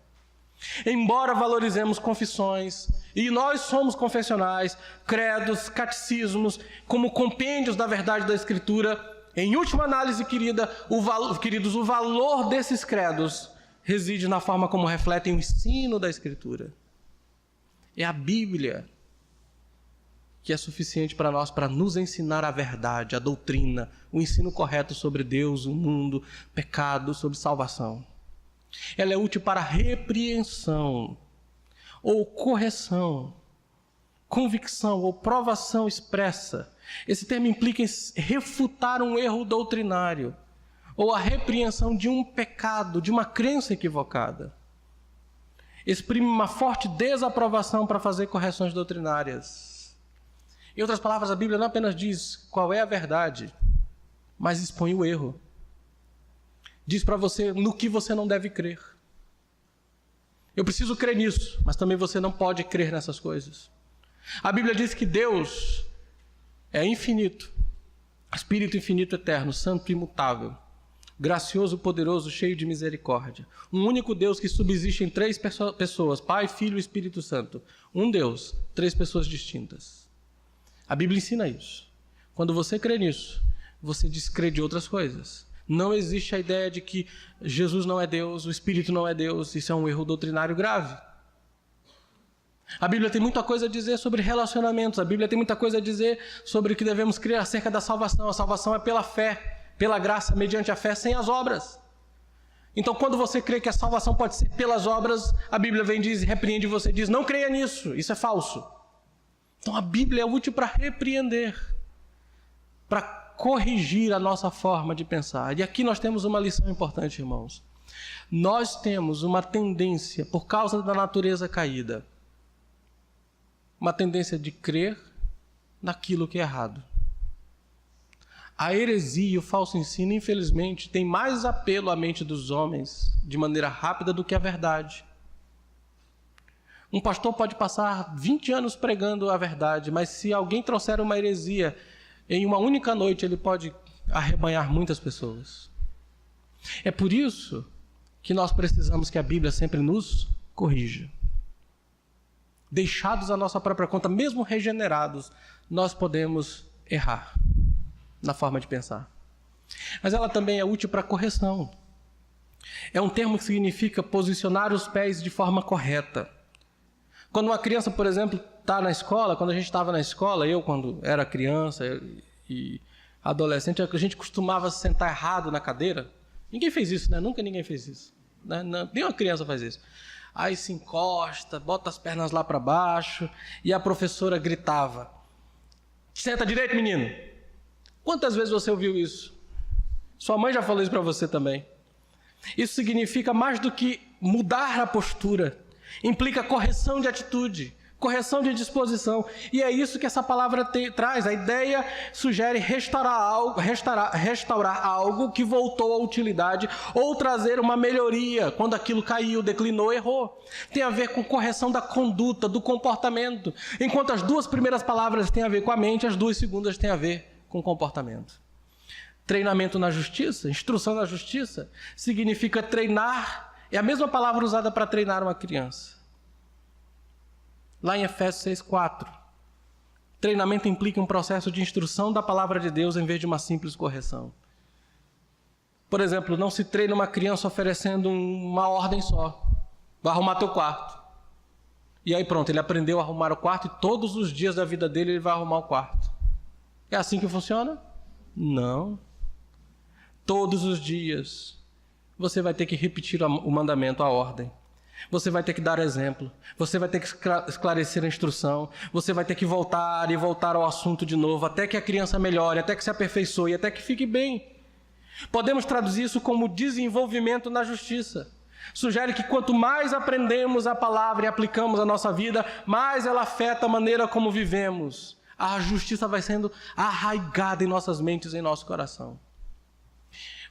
Embora valorizemos confissões, e nós somos confessionais, credos, catecismos, como compêndios da verdade da Escritura, em última análise, queridos, o valor desses credos reside na forma como refletem o ensino da Escritura. É a Bíblia que é suficiente para nós, para nos ensinar a verdade, a doutrina, o ensino correto sobre Deus, o mundo, pecado, sobre salvação. Ela é útil para repreensão, ou correção, convicção ou provação expressa. Esse termo implica em refutar um erro doutrinário, ou a repreensão de um pecado, de uma crença equivocada. Exprime uma forte desaprovação para fazer correções doutrinárias. Em outras palavras, a Bíblia não apenas diz qual é a verdade, mas expõe o erro. Diz para você no que você não deve crer. Eu preciso crer nisso, mas também você não pode crer nessas coisas. A Bíblia diz que Deus é infinito, Espírito infinito eterno, santo e imutável, gracioso, poderoso, cheio de misericórdia. Um único Deus que subsiste em três pessoas, Pai, Filho e Espírito Santo. Um Deus, três pessoas distintas. A Bíblia ensina isso. Quando você crê nisso, você descrê de outras coisas. Não existe a ideia de que Jesus não é Deus, o Espírito não é Deus. Isso é um erro doutrinário grave. A Bíblia tem muita coisa a dizer sobre relacionamentos. A Bíblia tem muita coisa a dizer sobre o que devemos crer acerca da salvação. A salvação é pela fé, pela graça, mediante a fé, sem as obras. Então, quando você crê que a salvação pode ser pelas obras, a Bíblia vem e diz, repreende você, diz, não creia nisso, isso é falso. Então, a Bíblia é útil para repreender, para corrigir a nossa forma de pensar. E aqui nós temos uma lição importante, irmãos. Nós temos uma tendência, por causa da natureza caída, uma tendência de crer naquilo que é errado. A heresia e o falso ensino, infelizmente, tem mais apelo à mente dos homens de maneira rápida do que a verdade. Um pastor pode passar 20 anos pregando a verdade, mas se alguém trouxer uma heresia, em uma única noite ele pode arrebanhar muitas pessoas. É por isso que nós precisamos que a Bíblia sempre nos corrija. Deixados à nossa própria conta, mesmo regenerados, nós podemos errar na forma de pensar. Mas ela também é útil para correção. É um termo que significa posicionar os pés de forma correta. Quando uma criança, por exemplo, está na escola, quando a gente estava na escola, eu quando era criança e adolescente, a gente costumava sentar errado na cadeira. Ninguém fez isso, né? Nunca ninguém fez isso. Né? Nenhuma criança faz isso. Aí se encosta, bota as pernas lá para baixo e a professora gritava: senta direito, menino. Quantas vezes você ouviu isso? Sua mãe já falou isso para você também. Isso significa mais do que mudar a postura. Implica correção de atitude, correção de disposição. E é isso que essa palavra traz. A ideia sugere restaurar algo que voltou à utilidade ou trazer uma melhoria quando aquilo caiu, declinou, errou. Tem a ver com correção da conduta, do comportamento. Enquanto as duas primeiras palavras têm a ver com a mente, as duas segundas têm a ver com o comportamento. Treinamento na justiça, instrução na justiça, significa treinar. É a mesma palavra usada para treinar uma criança. Lá em Efésios 6:4. Treinamento implica um processo de instrução da palavra de Deus em vez de uma simples correção. Por exemplo, não se treina uma criança oferecendo uma ordem só. Vai arrumar teu quarto. E aí pronto, ele aprendeu a arrumar o quarto e todos os dias da vida dele ele vai arrumar o quarto. É assim que funciona? Não. Todos os dias você vai ter que repetir o mandamento, a ordem. Você vai ter que dar exemplo. Você vai ter que esclarecer a instrução. Você vai ter que voltar e voltar ao assunto de novo, até que a criança melhore, até que se aperfeiçoe, até que fique bem. Podemos traduzir isso como desenvolvimento na justiça. Sugere que quanto mais aprendemos a palavra e aplicamos a nossa vida, mais ela afeta a maneira como vivemos. A justiça vai sendo arraigada em nossas mentes e em nosso coração.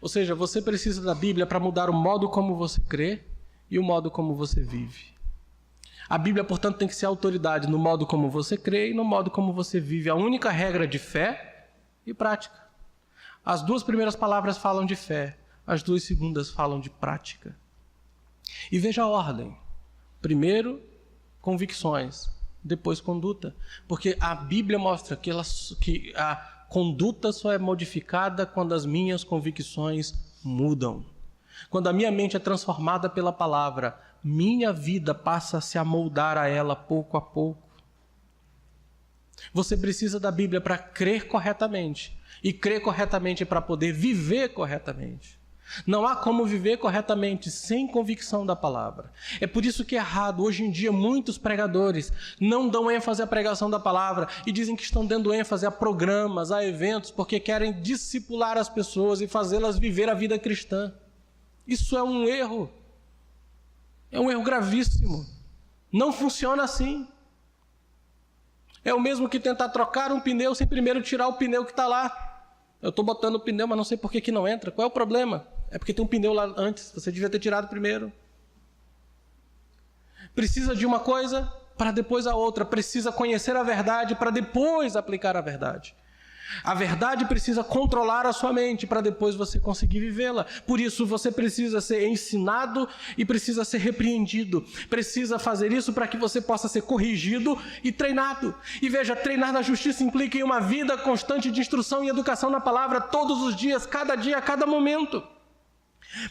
Ou seja, você precisa da Bíblia para mudar o modo como você crê e o modo como você vive. A Bíblia, portanto, tem que ser autoridade no modo como você crê e no modo como você vive. A única regra de fé e prática. As duas primeiras palavras falam de fé, as duas segundas falam de prática. E veja a ordem. Primeiro, convicções, depois conduta. Porque a Bíblia mostra que a conduta só é modificada quando as minhas convicções mudam. Quando a minha mente é transformada pela palavra, minha vida passa a se amoldar a ela pouco a pouco. Você precisa da Bíblia para crer corretamente. E crer corretamente para poder viver corretamente. Não há como viver corretamente sem convicção da palavra. É por isso que é errado. Hoje em dia, muitos pregadores não dão ênfase à pregação da palavra e dizem que estão dando ênfase a programas, a eventos, porque querem discipular as pessoas e fazê-las viver a vida cristã. Isso é um erro. É um erro gravíssimo. Não funciona assim. É o mesmo que tentar trocar um pneu sem primeiro tirar o pneu que está lá. Eu estou botando o pneu, mas não sei por que não entra. Qual é o problema? É porque tem um pneu lá antes. Você devia ter tirado primeiro. Precisa de uma coisa para depois a outra. Precisa conhecer a verdade para depois aplicar a verdade. A verdade precisa controlar a sua mente para depois você conseguir vivê-la. Por isso você precisa ser ensinado e precisa ser repreendido. Precisa fazer isso para que você possa ser corrigido e treinado. E veja, treinar na justiça implica em uma vida constante de instrução e educação na palavra todos os dias, a cada momento.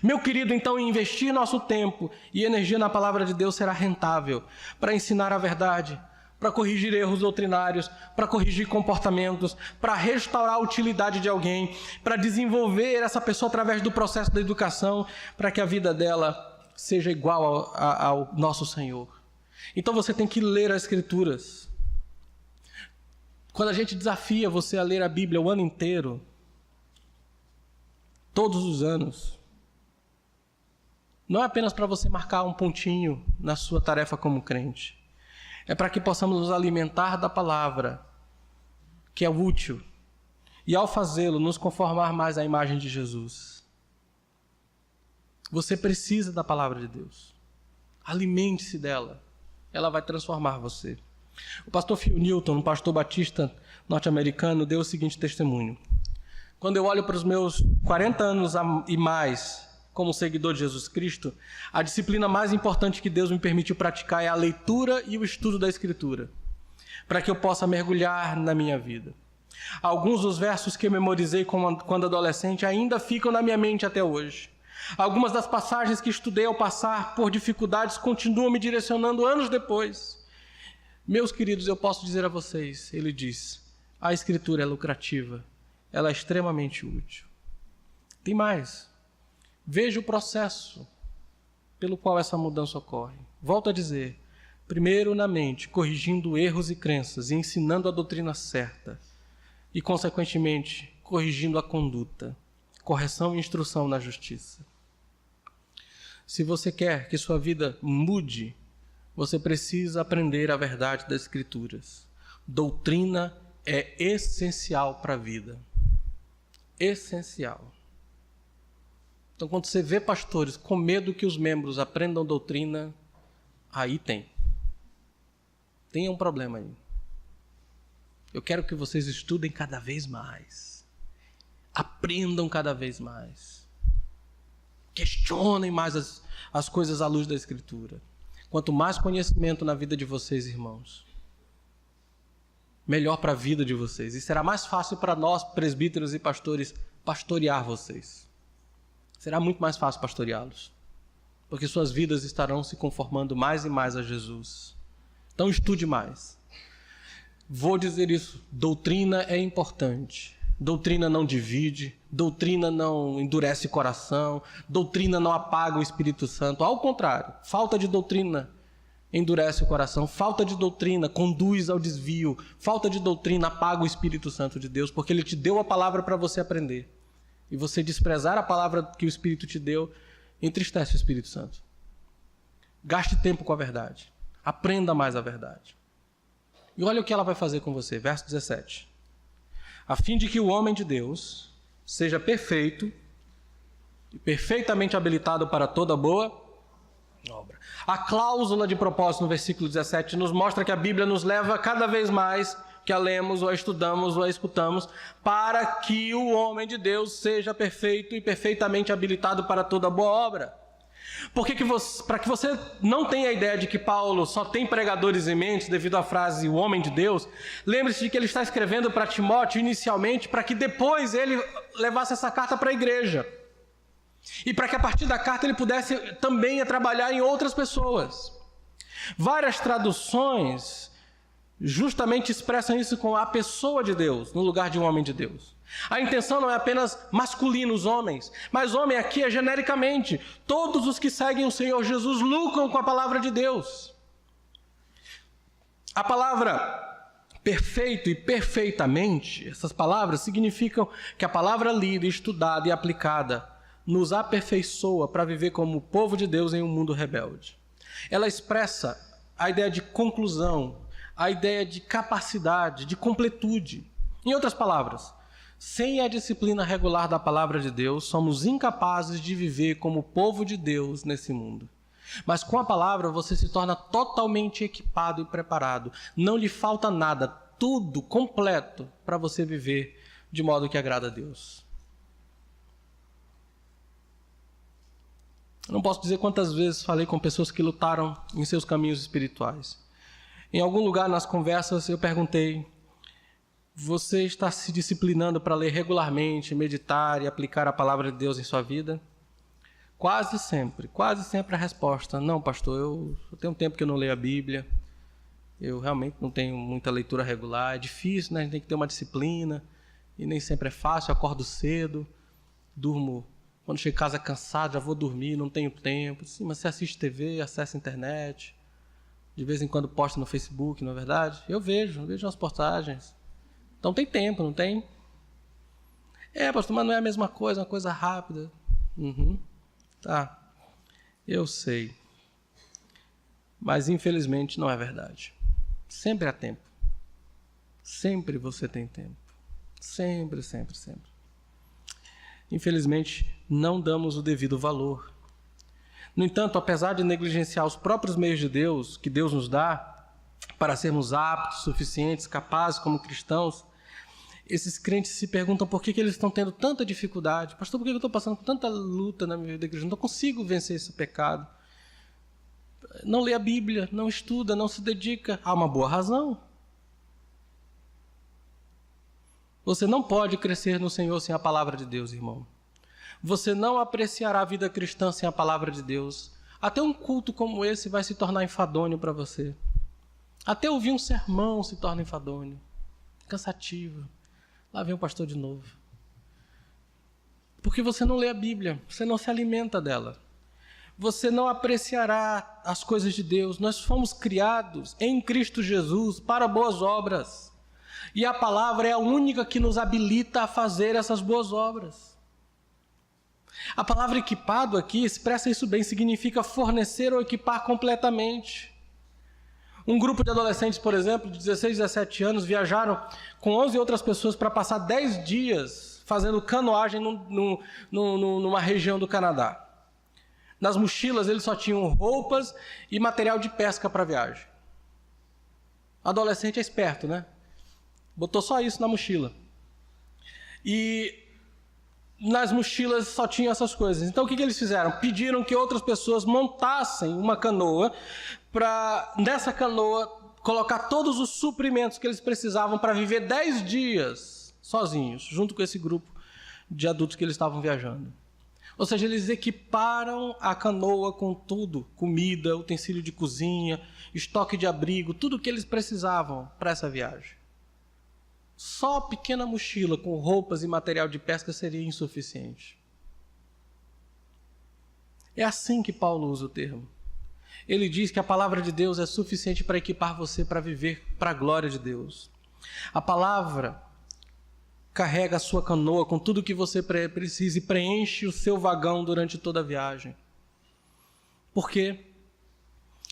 Meu querido, então, investir nosso tempo e energia na palavra de Deus será rentável para ensinar a verdade, para corrigir erros doutrinários, para corrigir comportamentos, para restaurar a utilidade de alguém, para desenvolver essa pessoa através do processo da educação, para que a vida dela seja igual ao nosso Senhor. Então você tem que ler as Escrituras. Quando a gente desafia você a ler a Bíblia o ano inteiro, todos os anos, não é apenas para você marcar um pontinho na sua tarefa como crente. É para que possamos nos alimentar da palavra, que é útil, e ao fazê-lo, nos conformar mais à imagem de Jesus. Você precisa da palavra de Deus. Alimente-se dela. Ela vai transformar você. O pastor Phil Newton, um pastor batista norte-americano, deu o seguinte testemunho. Quando eu olho para os meus 40 anos e mais como seguidor de Jesus Cristo, a disciplina mais importante que Deus me permitiu praticar é a leitura e o estudo da Escritura, para que eu possa mergulhar na minha vida. Alguns dos versos que eu memorizei quando adolescente ainda ficam na minha mente até hoje. Algumas das passagens que estudei ao passar por dificuldades continuam me direcionando anos depois. Meus queridos, eu posso dizer a vocês, ele diz, a Escritura é lucrativa, ela é extremamente útil. Tem mais. Veja o processo pelo qual essa mudança ocorre. Volto a dizer, primeiro na mente, corrigindo erros e crenças e ensinando a doutrina certa. E, consequentemente, corrigindo a conduta. Correção e instrução na justiça. Se você quer que sua vida mude, você precisa aprender a verdade das Escrituras. Doutrina é essencial para a vida. Essencial. Então, quando você vê pastores com medo que os membros aprendam doutrina, aí tem um problema aí. Eu quero que vocês estudem cada vez mais. Aprendam cada vez mais. Questionem mais as coisas à luz da Escritura. Quanto mais conhecimento na vida de vocês, irmãos, melhor para a vida de vocês. E será mais fácil para nós, presbíteros e pastores, pastorear vocês. Será muito mais fácil pastoreá-los. Porque suas vidas estarão se conformando mais e mais a Jesus. Então estude mais. Vou dizer isso, doutrina é importante. Doutrina não divide, doutrina não endurece o coração, doutrina não apaga o Espírito Santo. Ao contrário, falta de doutrina endurece o coração, falta de doutrina conduz ao desvio, falta de doutrina apaga o Espírito Santo de Deus, porque Ele te deu a palavra para você aprender. E você desprezar a palavra que o Espírito te deu, entristece o Espírito Santo. Gaste tempo com a verdade. Aprenda mais a verdade. E olha o que ela vai fazer com você, verso 17. A fim de que o homem de Deus seja perfeito e perfeitamente habilitado para toda boa obra. A cláusula de propósito no versículo 17 nos mostra que a Bíblia nos leva cada vez mais, que a lemos, ou a estudamos, ou a escutamos, para que o homem de Deus seja perfeito e perfeitamente habilitado para toda boa obra. Para que você não tenha a ideia de que Paulo só tem pregadores em mente devido à frase o homem de Deus, lembre-se de que ele está escrevendo para Timóteo inicialmente para que depois ele levasse essa carta para a igreja. E para que a partir da carta ele pudesse também trabalhar em outras pessoas. Várias traduções justamente expressam isso com a pessoa de Deus, no lugar de um homem de Deus. A intenção não é apenas masculino, os homens, mas homem aqui é genericamente. Todos os que seguem o Senhor Jesus lucram com a palavra de Deus. A palavra perfeito e perfeitamente, essas palavras significam que a palavra lida, estudada e aplicada nos aperfeiçoa para viver como o povo de Deus em um mundo rebelde. Ela expressa a ideia de conclusão, a ideia de capacidade, de completude. Em outras palavras, sem a disciplina regular da palavra de Deus, somos incapazes de viver como povo de Deus nesse mundo. Mas com a palavra você se torna totalmente equipado e preparado. Não lhe falta nada, tudo completo para você viver de modo que agrada a Deus. Eu não posso dizer quantas vezes falei com pessoas que lutaram em seus caminhos espirituais. Em algum lugar nas conversas eu perguntei: você está se disciplinando para ler regularmente, meditar e aplicar a palavra de Deus em sua vida? Quase sempre a resposta: não, pastor, eu tenho um tempo que eu não leio a Bíblia, eu realmente não tenho muita leitura regular, é difícil, né? A gente tem que ter uma disciplina, e nem sempre é fácil, eu acordo cedo, durmo, quando chego em casa cansado, já vou dormir, não tenho tempo. Sim, mas você assiste TV, acessa a internet, de vez em quando posta no Facebook, não é verdade? Eu vejo as postagens. Então tem tempo, não tem? Pastor, mas não é a mesma coisa, uma coisa rápida. Tá, eu sei. Mas infelizmente não é verdade. Sempre há tempo. Sempre você tem tempo. Sempre, sempre, sempre. Infelizmente, não damos o devido valor. No entanto, apesar de negligenciar os próprios meios de Deus, que Deus nos dá, para sermos aptos, suficientes, capazes como cristãos, esses crentes se perguntam por que eles estão tendo tanta dificuldade. Pastor, por que eu estou passando por tanta luta na minha vida cristã? Não consigo vencer esse pecado. Não lê a Bíblia, não estuda, não se dedica. Há uma boa razão. Você não pode crescer no Senhor sem a palavra de Deus, irmão. Você não apreciará a vida cristã sem a palavra de Deus. Até um culto como esse vai se tornar enfadonho para você. Até ouvir um sermão se torna enfadonho. Cansativo. Lá vem o pastor de novo. Porque você não lê a Bíblia, você não se alimenta dela. Você não apreciará as coisas de Deus. Nós fomos criados em Cristo Jesus para boas obras. E a palavra é a única que nos habilita a fazer essas boas obras. A palavra equipado aqui expressa isso bem, significa fornecer ou equipar completamente. Um grupo de adolescentes, por exemplo, de 16, 17 anos, viajaram com 11 outras pessoas para passar 10 dias fazendo canoagem numa região do Canadá. Nas mochilas eles só tinham roupas e material de pesca para a viagem. Adolescente é esperto, né? Botou só isso na mochila. E nas mochilas só tinham essas coisas. Então o que eles fizeram? Pediram que outras pessoas montassem uma canoa para, nessa canoa, colocar todos os suprimentos que eles precisavam para viver 10 dias sozinhos, junto com esse grupo de adultos que eles estavam viajando. Ou seja, eles equiparam a canoa com tudo, comida, utensílio de cozinha, estoque de abrigo, tudo o que eles precisavam para essa viagem. Só a pequena mochila com roupas e material de pesca seria insuficiente. É assim que Paulo usa o termo. Ele diz que a palavra de Deus é suficiente para equipar você para viver para a glória de Deus. A palavra carrega a sua canoa com tudo o que você precisa e preenche o seu vagão durante toda a viagem. Por quê?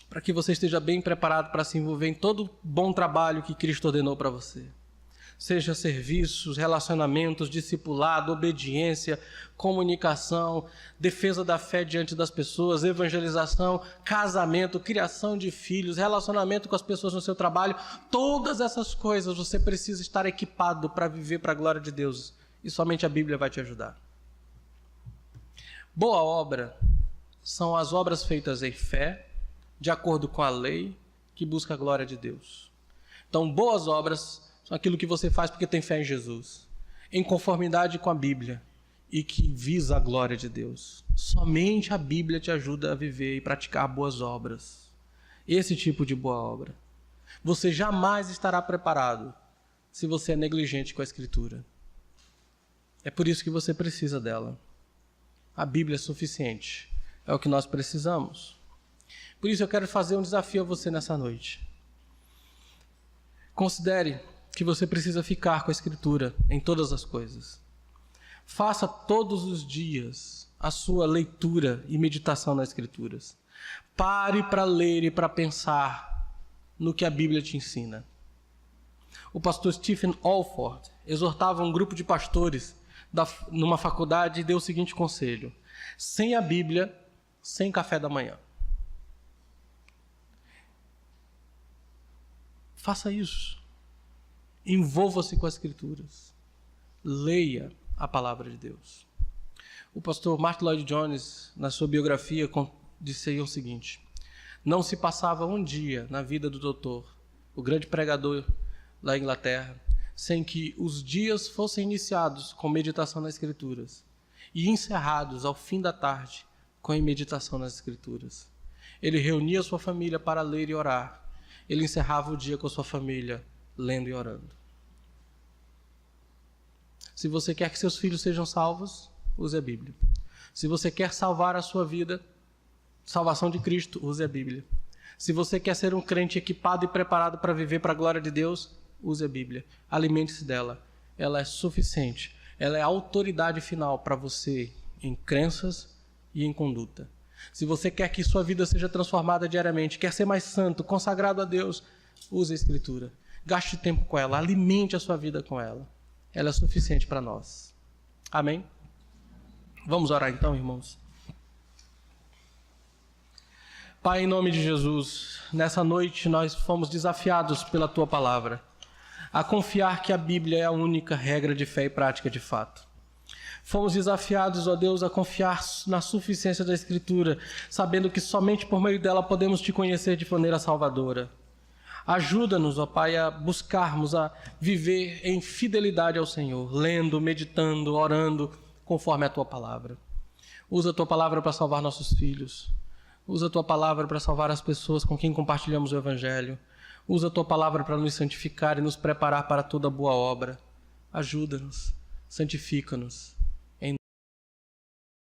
Para que você esteja bem preparado para se envolver em todo o bom trabalho que Cristo ordenou para você. Seja serviços, relacionamentos, discipulado, obediência, comunicação, defesa da fé diante das pessoas, evangelização, casamento, criação de filhos, relacionamento com as pessoas no seu trabalho. Todas essas coisas você precisa estar equipado para viver para a glória de Deus. E somente a Bíblia vai te ajudar. Boa obra são as obras feitas em fé, de acordo com a lei, que busca a glória de Deus. Então, boas obras são aquilo que você faz porque tem fé em Jesus, em conformidade com a Bíblia e que visa a glória de Deus. Somente a Bíblia te ajuda a viver e praticar boas obras. Esse tipo de boa obra. Você jamais estará preparado se você é negligente com a Escritura. É por isso que você precisa dela. A Bíblia é suficiente. É o que nós precisamos. Por isso eu quero fazer um desafio a você nessa noite. Considere que você precisa ficar com a Escritura em todas as coisas. Faça todos os dias a sua leitura e meditação nas Escrituras. Pare para ler e para pensar no que a Bíblia te ensina. O pastor Stephen Olford exortava um grupo de pastores numa faculdade e deu o seguinte conselho: sem a Bíblia, sem café da manhã. Faça isso. Envolva-se com as Escrituras. Leia a palavra de Deus. O pastor Martin Lloyd Jones, na sua biografia, disse aí o seguinte: não se passava um dia na vida do doutor, o grande pregador lá em Inglaterra, sem que os dias fossem iniciados com meditação nas Escrituras e encerrados ao fim da tarde com a meditação nas Escrituras. Ele reunia sua família para ler e orar. Ele encerrava o dia com a sua família lendo e orando. Se você quer que seus filhos sejam salvos, use a Bíblia. Se você quer salvar a sua vida, salvação de Cristo, use a Bíblia. Se você quer ser um crente equipado e preparado para viver para a glória de Deus, use a Bíblia. Alimente-se dela. Ela é suficiente. Ela é a autoridade final para você em crenças e em conduta. Se você quer que sua vida seja transformada diariamente, quer ser mais santo, consagrado a Deus, use a Escritura. Gaste tempo com ela, alimente a sua vida com ela. ela é suficiente para nós. Amém? Vamos orar então, irmãos. Pai, em nome de Jesus, nessa noite nós fomos desafiados pela Tua palavra a confiar que a Bíblia é a única regra de fé e prática de fato. Fomos desafiados, ó Deus, a confiar na suficiência da Escritura, sabendo que somente por meio dela podemos Te conhecer de maneira salvadora. Ajuda-nos, ó Pai, a buscarmos, a viver em fidelidade ao Senhor, lendo, meditando, orando, conforme a Tua palavra. Usa a Tua palavra para salvar nossos filhos. Usa a Tua palavra para salvar as pessoas com quem compartilhamos o Evangelho. Usa a Tua palavra para nos santificar e nos preparar para toda boa obra. Ajuda-nos, santifica-nos.